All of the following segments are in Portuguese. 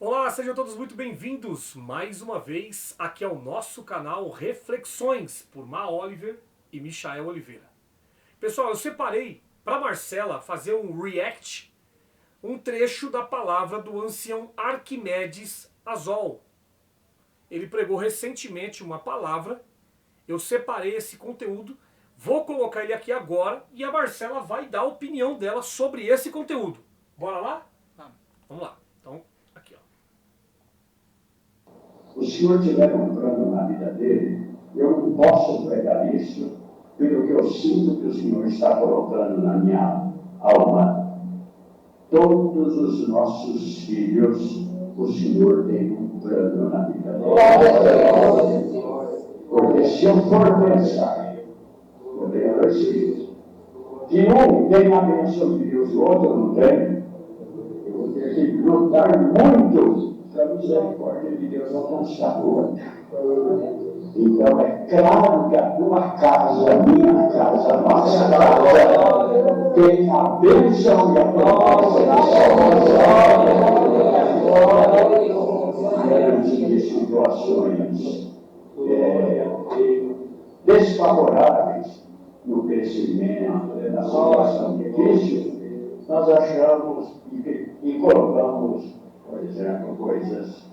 Olá, sejam todos muito bem-vindos mais uma vez aqui ao nosso canal Reflexões por Ma Oliver e Michael Oliveira. Pessoal, eu separei para Marcela fazer um react, um trecho da palavra do ancião Arquimedes Azol. Ele pregou recentemente uma palavra, eu separei esse conteúdo, vou colocar ele aqui agora e a Marcela vai dar a opinião dela sobre esse conteúdo. Bora lá? Vamos lá. Então, aqui ó. O Senhor tiver um plano na vida dele, eu não posso pregar isso pelo que eu sinto que o Senhor está colocando na minha alma. Todos os nossos filhos, o Senhor tem um plano na vida deles. Porque se eu for pensar, eu tenho dois filhos, que um tem a bênção de Deus, o outro não tem, eu vou ter que lutar muito para a misericórdia de Deus alcançar o outro. Então é claro que a tua casa, a minha casa, a nossa casa, tem a bênção e a promessa de situações desfavoráveis no crescimento, na situação difícil, nós achamos e colocamos, por exemplo, coisas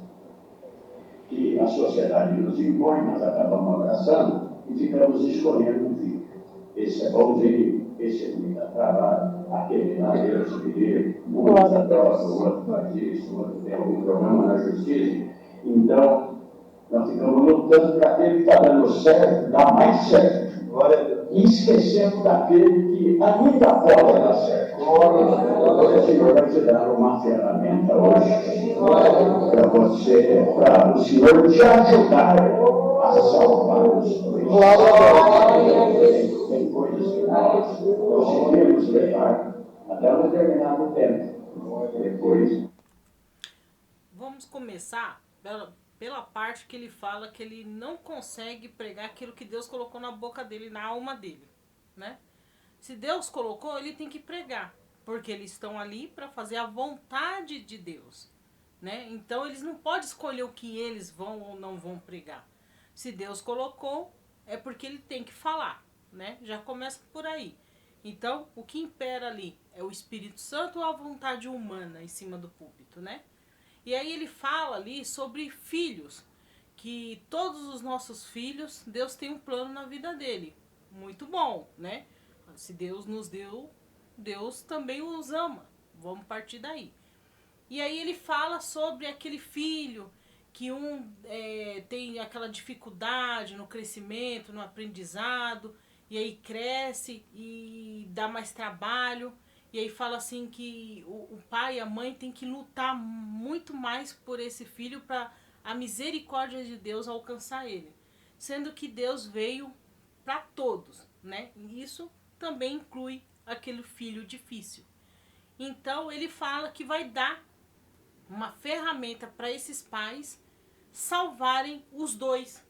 que a sociedade nos impõe, nós acabamos abraçando e ficamos escolhendo um filho. Esse é bonzinho, esse é muito trabalho, aquele lá Deus queria, muita droga, o outro faz isso, o outro tem algum problema na justiça. Então, nós ficamos lutando para aquele que está dando certo, dá mais certo. E esquecendo daquele que ainda pode dar certo. O Senhor vai te dar uma ferramenta hoje para você, para o Senhor te ajudar a salvar os dois. Tem coisas que nós conseguimos levar até um determinado tempo. Depois. Vamos começar pela parte que ele fala que ele não consegue pregar aquilo que Deus colocou na boca dele, na alma dele, né? Se Deus colocou, ele tem que pregar, porque eles estão ali para fazer a vontade de Deus, né? Então eles não podem escolher o que eles vão ou não vão pregar. Se Deus colocou, é porque ele tem que falar, né? Já começa por aí. Então, o que impera ali é o Espírito Santo ou a vontade humana em cima do púlpito, né? E aí ele fala ali sobre filhos, que todos os nossos filhos, Deus tem um plano na vida dele. Muito bom, né? Se Deus nos deu, Deus também os ama. Vamos partir daí. E aí ele fala sobre aquele filho que tem aquela dificuldade no crescimento, no aprendizado, e aí cresce e dá mais trabalho. E aí fala assim que o pai e a mãe tem que lutar muito mais por esse filho para a misericórdia de Deus alcançar ele. Sendo que Deus veio para todos, né? E isso também inclui aquele filho difícil. Então ele fala que vai dar uma ferramenta para esses pais salvarem os dois.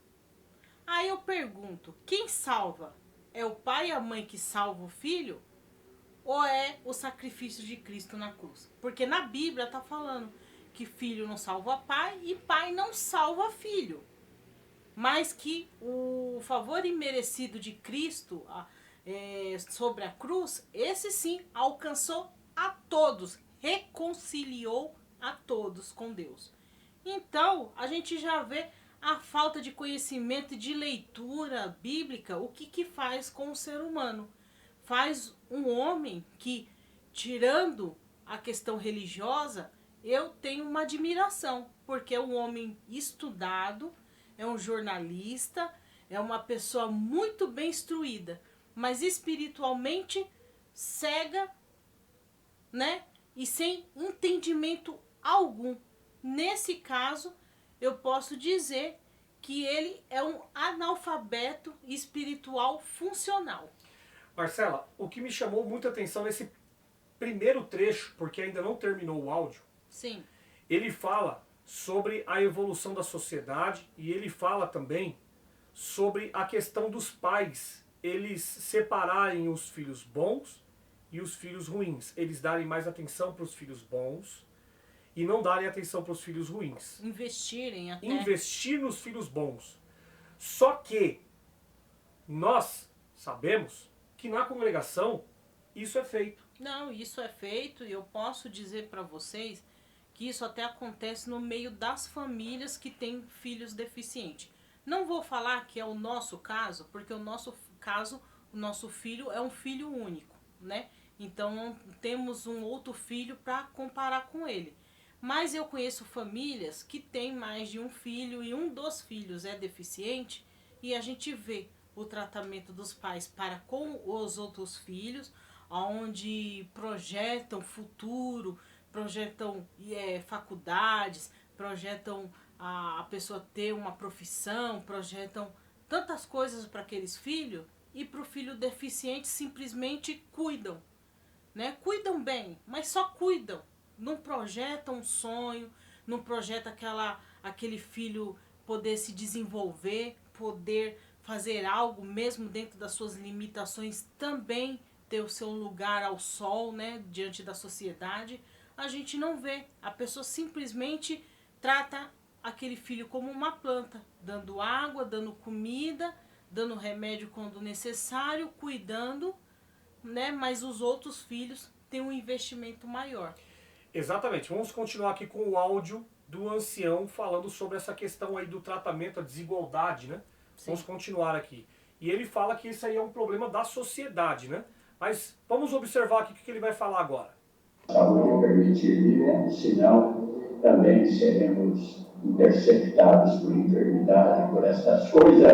Aí eu pergunto, quem salva? É o pai e a mãe que salva o filho? Ou é o sacrifício de Cristo na cruz? Porque na Bíblia está falando que filho não salva pai e pai não salva filho. Mas que o favor imerecido de Cristo sobre a cruz, esse sim alcançou a todos, reconciliou a todos com Deus. Então, a gente já vê a falta de conhecimento e de leitura bíblica, o que faz com o ser humano. Faz um homem que, tirando a questão religiosa, eu tenho uma admiração, porque é um homem estudado, é um jornalista, é uma pessoa muito bem instruída, mas espiritualmente cega, né? E sem entendimento algum. Nesse caso, eu posso dizer que ele é um analfabeto espiritual funcional. Marcela, o que me chamou muita atenção nesse primeiro trecho, porque ainda não terminou o áudio, Sim. ele fala sobre a evolução da sociedade e ele fala também sobre a questão dos pais, eles separarem os filhos bons e os filhos ruins, eles darem mais atenção para os filhos bons e não darem atenção para os filhos ruins. Investirem até. Investir nos filhos bons. Só que nós sabemos que na congregação isso é feito. Não, isso é feito e eu posso dizer para vocês que isso até acontece no meio das famílias que têm filhos deficientes. Não vou falar que é o nosso caso, porque o nosso caso, o nosso filho é um filho único, né? Então não temos um outro filho para comparar com ele. Mas eu conheço famílias que têm mais de um filho e um dos filhos é deficiente e a gente vê o tratamento dos pais para com os outros filhos, onde projetam futuro, projetam faculdades, projetam a pessoa ter uma profissão, projetam tantas coisas para aqueles filhos e para o filho deficiente simplesmente cuidam, né? Cuidam bem, mas só cuidam. Não projetam um sonho, não projeta aquele filho poder se desenvolver, poder fazer algo mesmo dentro das suas limitações, também ter o seu lugar ao sol, né, diante da sociedade. A gente não vê. A pessoa simplesmente trata aquele filho como uma planta, dando água, dando comida, dando remédio quando necessário, cuidando, né? Mas os outros filhos têm um investimento maior. Exatamente. Vamos continuar aqui com o áudio do ancião falando sobre essa questão aí do tratamento, a desigualdade, né? Sim. Vamos continuar aqui. E ele fala que isso aí é um problema da sociedade, né? Mas vamos observar aqui o que ele vai falar agora. Saúde permitir vivemos, senão também seremos interceptados por enfermidade, por essas coisas,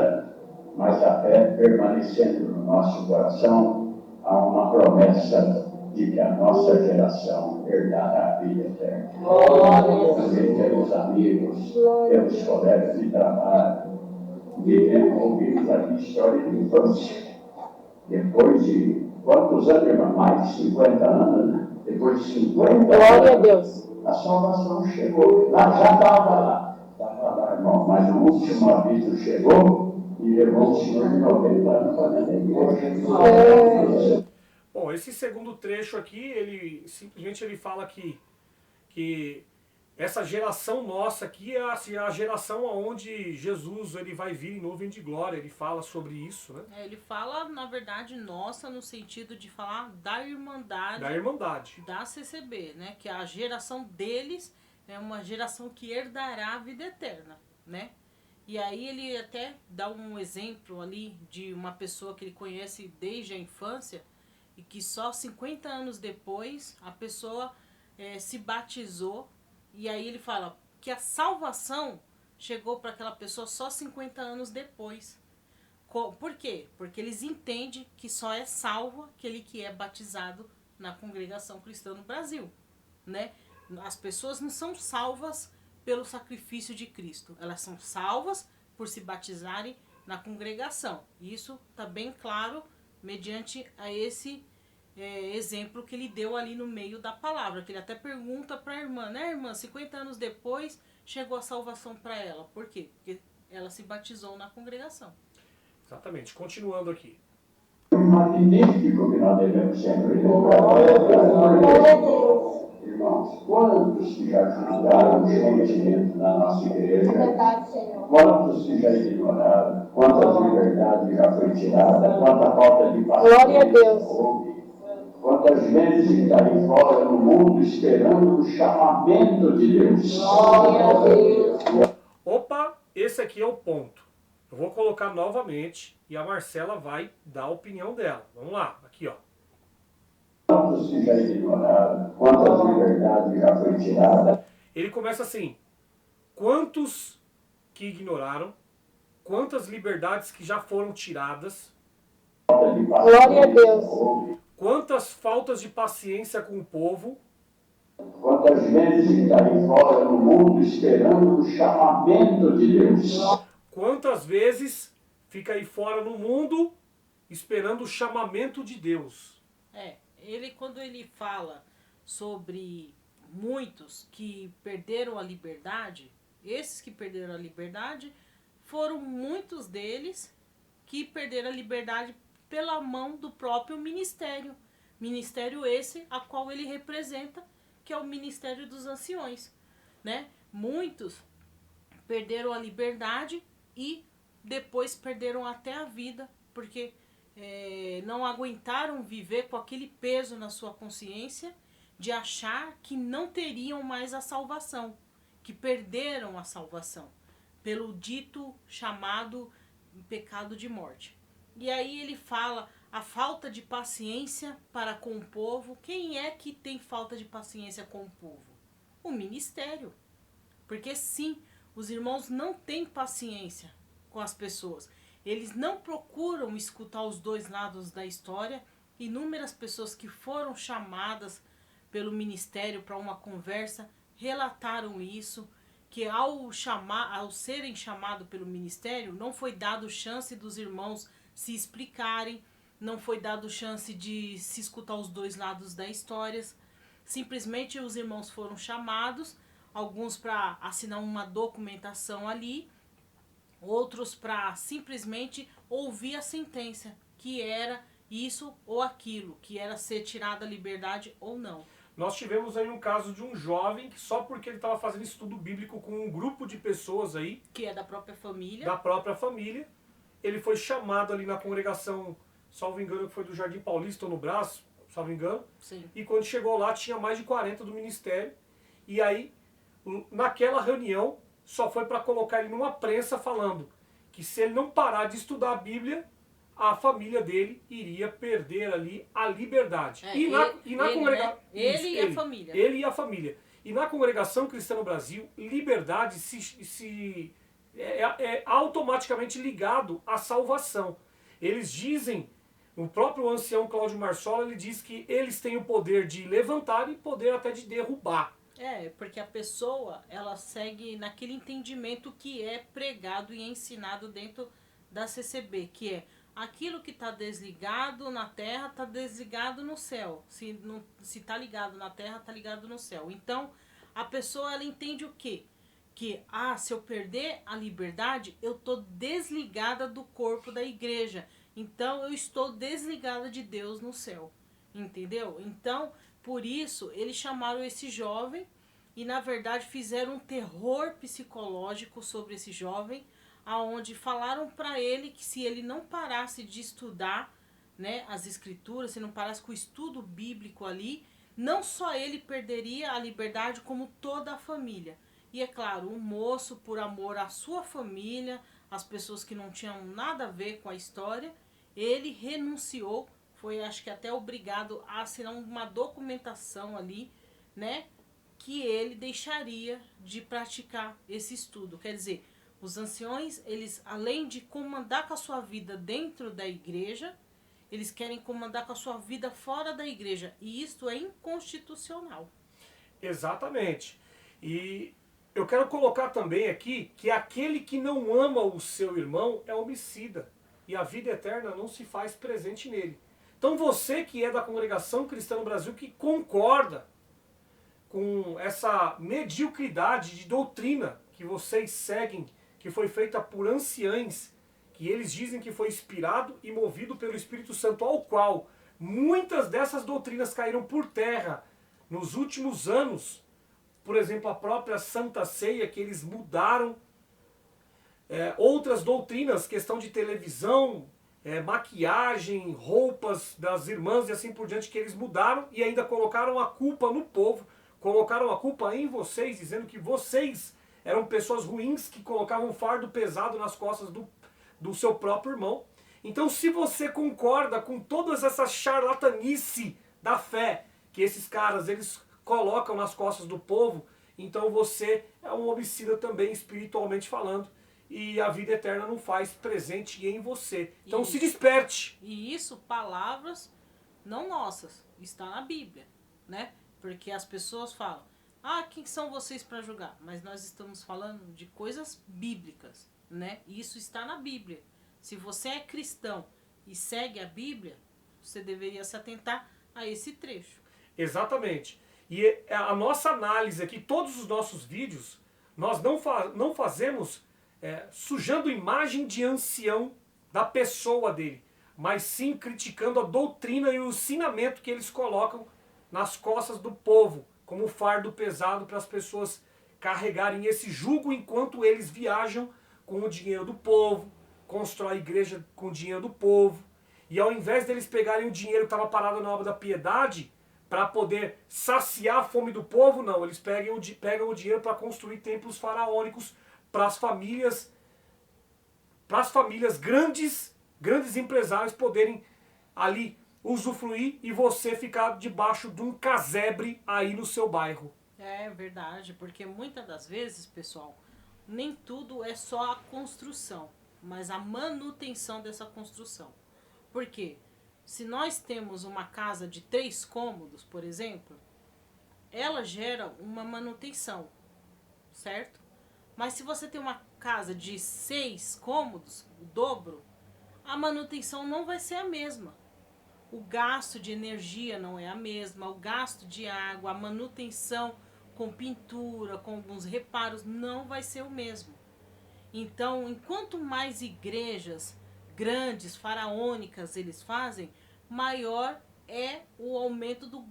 mas a fé permanecendo no nosso coração, há uma promessa de que a nossa geração herdará a vida eterna. Também temos amigos, temos colegas de trabalho, ouvimos aqui história de infância. Depois de quantos anos, irmão? Mais de 50 anos, né? Depois de 50 anos. Glória a Deus. A salvação chegou. Já estava lá. Estava lá, irmão. Mas o último aviso chegou e levou o senhor de 90 anos para dentro da igreja. Bom, esse segundo trecho aqui, ele simplesmente fala que essa geração nossa aqui é a geração onde Jesus ele vai vir em nuvem de glória. Ele fala sobre isso, né? Ele fala, na verdade, nossa, no sentido de falar da Irmandade. Da Irmandade. Da CCB, né? Que a geração deles é uma geração que herdará a vida eterna, né? E aí ele até dá um exemplo ali de uma pessoa que ele conhece desde a infância e que só 50 anos depois a pessoa se batizou. E aí ele fala que a salvação chegou para aquela pessoa só 50 anos depois. Por quê? Porque eles entendem que só é salvo aquele que é batizado na congregação cristã no Brasil, né? As pessoas não são salvas pelo sacrifício de Cristo. Elas são salvas por se batizarem na congregação. Isso está bem claro mediante a esse exemplo que ele deu ali no meio da palavra, que ele até pergunta para a irmã, né, irmã, 50 anos depois chegou a salvação para ela. Por quê? Porque ela se batizou na congregação. Exatamente. Continuando aqui. Magnífico que nós devemos sempre lembrar. Irmãos, quantos que já julgaram o sentimento na nossa igreja? Quantos que já ignoraram? Quantas liberdades já foi tirada? Quanta falta de paciência. Glória a Deus. Quantas vezes está aí fora no mundo esperando o chamamento de Deus. Glória a Deus. Opa, esse aqui é o ponto. Eu vou colocar novamente e a Marcela vai dar a opinião dela. Vamos lá, aqui ó. Quantos que já ignoraram? Quantas liberdades já foi tirada? Ele começa assim: quantos que ignoraram? Quantas liberdades que já foram tiradas? Glória a Deus. Quantas faltas de paciência com o povo? Quantas vezes está aí fora no mundo esperando o chamamento de Deus? Quantas vezes fica aí fora no mundo esperando o chamamento de Deus? Ele quando ele fala sobre muitos que perderam a liberdade, esses que perderam a liberdade foram muitos deles que perderam a liberdade pela mão do próprio ministério. Ministério esse a qual ele representa, que é o Ministério dos Anciões. né? Muitos perderam a liberdade e depois perderam até a vida, porque não aguentaram viver com aquele peso na sua consciência de achar que não teriam mais a salvação, que perderam a salvação pelo dito chamado pecado de morte. E aí ele fala a falta de paciência para com o povo. Quem é que tem falta de paciência com o povo? O ministério. Porque sim, os irmãos não têm paciência com as pessoas. Eles não procuram escutar os dois lados da história. Inúmeras pessoas que foram chamadas pelo ministério para uma conversa relataram isso, que ao serem chamados pelo ministério, não foi dado chance dos irmãos se explicarem, não foi dado chance de se escutar os dois lados da história. Simplesmente os irmãos foram chamados, alguns para assinar uma documentação ali, outros para simplesmente ouvir a sentença, que era isso ou aquilo, que era ser tirada a liberdade ou não. Nós tivemos aí um caso de um jovem que só porque ele estava fazendo estudo bíblico com um grupo de pessoas aí, que é da própria família. Ele foi chamado ali na congregação, salvo engano, que foi do Jardim Paulista ou no Brás, salvo engano. Sim. E quando chegou lá tinha mais de 40 do ministério. E aí, naquela reunião, só foi para colocar ele numa prensa falando que se ele não parar de estudar a Bíblia, a família dele iria perder ali a liberdade. Ele e a família. Ele e a família. E na congregação cristã no Brasil, liberdade é automaticamente ligado à salvação. Eles dizem, o próprio ancião Cláudio Marsola, ele diz que eles têm o poder de levantar e poder até de derrubar. Porque a pessoa, ela segue naquele entendimento que é pregado e ensinado dentro da CCB, que é aquilo que está desligado na terra, está desligado no céu. Se está ligado na terra, está ligado no céu. Então, a pessoa, ela entende o quê? Que, se eu perder a liberdade, eu estou desligada do corpo da igreja. Então, eu estou desligada de Deus no céu. Entendeu? Então, por isso, eles chamaram esse jovem e, na verdade, fizeram um terror psicológico sobre esse jovem, aonde falaram para ele que se ele não parasse de estudar, né, as escrituras, se não parasse com o estudo bíblico ali, não só ele perderia a liberdade, como toda a família. E é claro, o moço, por amor à sua família, as pessoas que não tinham nada a ver com a história, ele renunciou, foi acho que até obrigado a assinar uma documentação ali, né, que ele deixaria de praticar esse estudo. Quer dizer, os anciões, eles, além de comandar com a sua vida dentro da igreja, eles querem comandar com a sua vida fora da igreja. E isto é inconstitucional. Exatamente. E eu quero colocar também aqui que aquele que não ama o seu irmão é homicida. E a vida eterna não se faz presente nele. Então você que é da congregação cristã no Brasil, que concorda com essa mediocridade de doutrina que vocês seguem, que foi feita por anciães, que eles dizem que foi inspirado e movido pelo Espírito Santo, ao qual muitas dessas doutrinas caíram por terra nos últimos anos. Por exemplo, a própria Santa Ceia, que eles mudaram. Outras doutrinas, questão de televisão, maquiagem, roupas das irmãs e assim por diante, que eles mudaram e ainda colocaram a culpa no povo, colocaram a culpa em vocês, dizendo que vocês eram pessoas ruins que colocavam um fardo pesado nas costas do seu próprio irmão. Então, se você concorda com todas essas charlatanice da fé que esses caras eles colocam nas costas do povo, então você é um homicida também, espiritualmente falando, e a vida eterna não faz presente em você. Então se desperte. E isso, palavras não nossas, está na Bíblia, né? Porque as pessoas falam, quem são vocês para julgar? Mas nós estamos falando de coisas bíblicas, né? E isso está na Bíblia. Se você é cristão e segue a Bíblia, você deveria se atentar a esse trecho. Exatamente. E a nossa análise aqui, todos os nossos vídeos, nós não fazemos sujando imagem de ancião da pessoa dele, mas sim criticando a doutrina e o ensinamento que eles colocam nas costas do povo, como fardo pesado para as pessoas carregarem esse jugo enquanto eles viajam com o dinheiro do povo, constroem a igreja com o dinheiro do povo. E ao invés deles pegarem o dinheiro que estava parado na obra da piedade para poder saciar a fome do povo, não. Eles pegam o dinheiro para construir templos faraônicos para as famílias grandes empresários poderem ali usufruir e você ficar debaixo de um casebre aí no seu bairro. É verdade, porque muitas das vezes, pessoal, nem tudo é só a construção, mas a manutenção dessa construção. Por quê? Se nós temos uma casa de 3 cômodos, por exemplo, ela gera uma manutenção, certo? Mas se você tem uma casa de 6 cômodos, o dobro, a manutenção não vai ser a mesma. O gasto de energia não é a mesma, o gasto de água, a manutenção com pintura, com alguns reparos, não vai ser o mesmo. Então, enquanto mais igrejas grandes, faraônicas eles fazem, maior é o aumento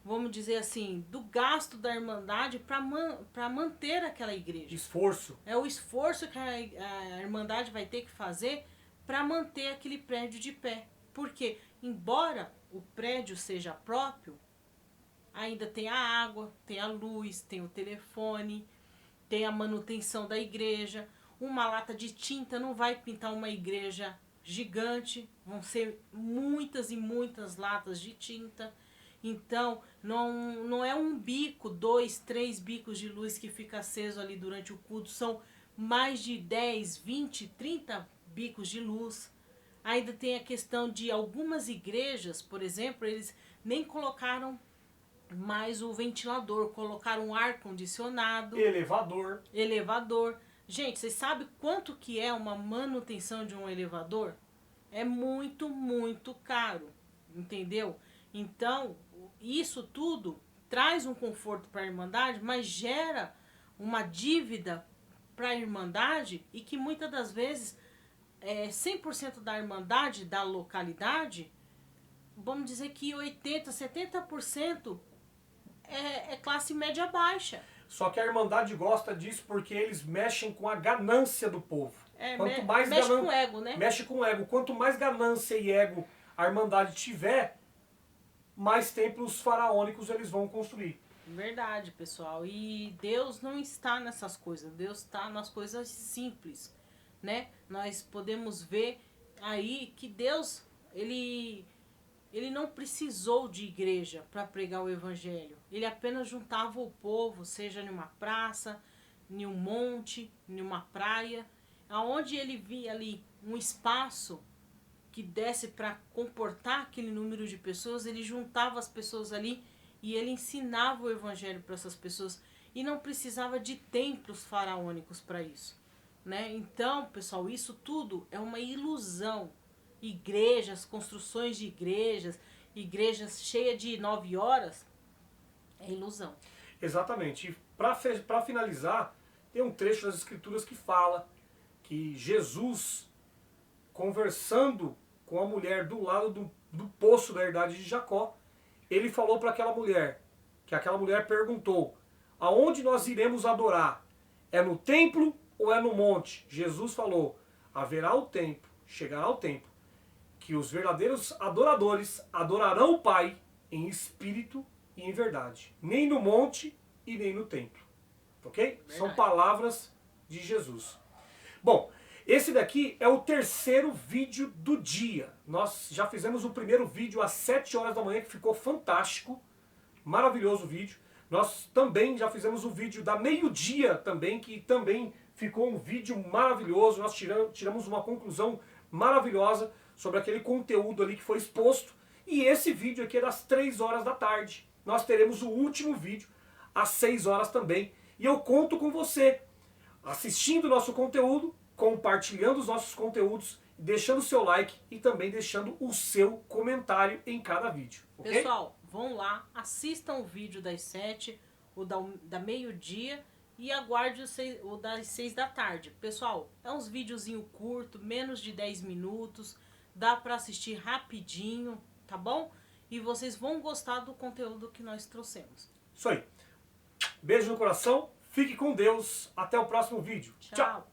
vamos dizer assim, do gasto da Irmandade para manter aquela igreja. Esforço. É o esforço que a Irmandade vai ter que fazer para manter aquele prédio de pé. Porque, embora o prédio seja próprio, ainda tem a água, tem a luz, tem o telefone, tem a manutenção da igreja. Uma lata de tinta não vai pintar uma igreja gigante, vão ser muitas e muitas latas de tinta. Então, não é um bico, 2, 3 bicos de luz que fica aceso ali durante o culto, são mais de 10, 20, 30 bicos de luz. Ainda tem a questão de algumas igrejas, por exemplo, eles nem colocaram mais o ventilador, colocaram um ar-condicionado. Elevador. Gente, vocês sabem quanto que é uma manutenção de um elevador? É muito, muito caro, entendeu? Então, isso tudo traz um conforto para a Irmandade, mas gera uma dívida para a Irmandade e que muitas das vezes 100% da Irmandade da localidade, vamos dizer que 80%, 70% é classe média baixa. Só que a Irmandade gosta disso porque eles mexem com a ganância do povo. Mexe com o ego, né? Mexe com o ego. Quanto mais ganância e ego a Irmandade tiver, mais templos faraônicos eles vão construir. Verdade, pessoal. E Deus não está nessas coisas. Deus está nas coisas simples, né? Nós podemos ver aí que Deus, ele não precisou de igreja para pregar o evangelho. Ele apenas juntava o povo, seja em uma praça, em um monte, em uma praia, aonde ele via ali um espaço que desse para comportar aquele número de pessoas, ele juntava as pessoas ali e ele ensinava o evangelho para essas pessoas e não precisava de templos faraônicos para isso, né? Então, pessoal, isso tudo é uma ilusão. Igrejas, construções de igrejas cheias de 9 horas, é ilusão. Exatamente. E para finalizar, tem um trecho das Escrituras que fala que Jesus, conversando com a mulher do lado do poço da herdade de Jacó, ele falou para aquela mulher, que aquela mulher perguntou: aonde nós iremos adorar? É no templo ou é no monte? Jesus falou: haverá o tempo, chegará o tempo, que os verdadeiros adoradores adorarão o Pai em espírito e em verdade. Nem no monte e nem no templo. Ok? Verdade. São palavras de Jesus. Bom, esse daqui é o terceiro vídeo do dia. Nós já fizemos o primeiro vídeo às 7 horas da manhã, que ficou fantástico. Maravilhoso vídeo. Nós também já fizemos o vídeo da meio-dia também, que também ficou um vídeo maravilhoso. Nós tiramos uma conclusão maravilhosa sobre aquele conteúdo ali que foi exposto. E esse vídeo aqui é das 3 horas da tarde. Nós teremos o último vídeo às 6 horas também. E eu conto com você assistindo o nosso conteúdo, compartilhando os nossos conteúdos, deixando o seu like e também deixando o seu comentário em cada vídeo. Okay? Pessoal, vão lá, assistam o vídeo das 7, o da meio-dia e aguarde o das 6 da tarde. Pessoal, é uns videozinho curto, menos de 10 minutos, dá para assistir rapidinho, tá bom? E vocês vão gostar do conteúdo que nós trouxemos. Isso aí. Beijo no coração. Fique com Deus. Até o próximo vídeo. Tchau. Tchau.